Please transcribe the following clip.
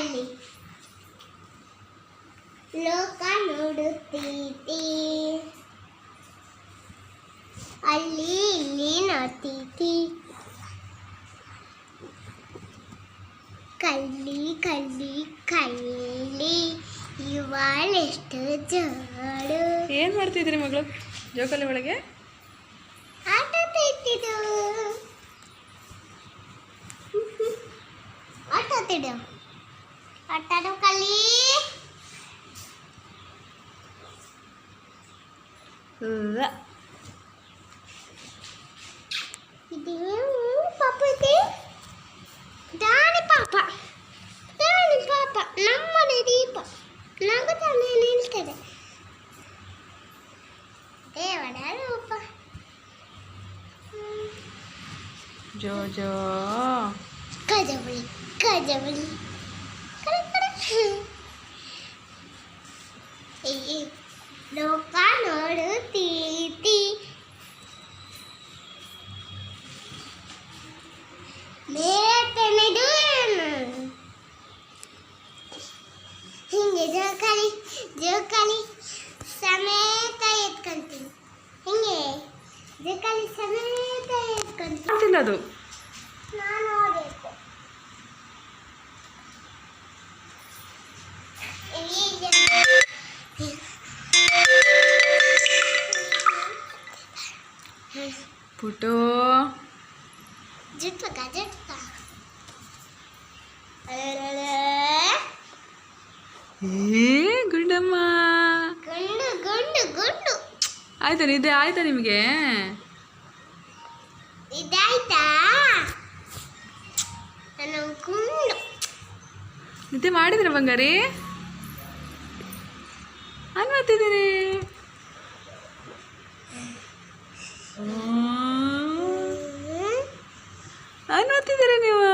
ಅಲ್ಲಿ ಲೋಕ ನೋಡುತ್ತೀತಿ, ಅಲ್ಲಿ ಇಲ್ಲಿ ನೋಡ್ತೀತಿ. ಕಲ್ಲಿ ಕಲ್ಲಿ ಕಲ್ಲಿ ಇವಳೆಷ್ಟು ಜಾಡು. ಏನು ಮಾಡ್ತಿದ್ರಿ ಮಗಳು ಜೋಕಾಲಿ ಒಳಗೆ? ಆಟ ಆಡ್ತಿದ್ದು. ಆಟ ಆಡ್ತಿದ್ದು. ಆಟ ಆಡೋ ಕಲಿ. ಇದು ಪಾಪ ಇದೆ. ದಾನಿ ಪಾಪ, ದಾನಿ ಪಾಪ, ನಮ್ಮನೆ ದೀಪ ನಗುತ್ತಾನೆ ನಿಲ್ತದೆ. ದೇವರ ರೂಪ. ಜೋ ಜೋ ಕಜಬಳಿ ಕಜಬಳಿ ಲೋಕ ನೋಡುತ್ತೀತಿ, ಮೇತನೆದು ಹಿಂಗೆ ಜೋಕಾಲಿ ಜೋಕಾಲಿ ಸಮೇತ ಎತ್ಕೊಂತೀನಿ. ಹಿಂಗೆ ಜೋಕಾಲಿ ಸಮೇತ ಎತ್ಕೊಂತೀನಿ. ಅಂತಿಲ್ಲ ಅದು. ನಾನು ನೋಡಬೇಕು. ಪುಟೋ ಜುಟ್ಕ ಜುಟ್ಕ ಗುಂಡಮ್ಮ ಗುಂಡು ಗುಂಡು ಗುಂಡು. ಆಯ್ತಾ ನಿದ್ದೆ ಆಯ್ತಾ ನಿಮಗೆ? ಇದಾಯ್ತಾ? ನಾನು ಗುಂಡು. ನಿದ್ದೆ ಮಾಡಿದ್ರೆ ಬಂಗಾರಿ? ಅನ್ವತ್ತಿದ್ದೀರಿ? ಅನ್ವತ್ತಿದ್ದೀರಿ ನೀವು?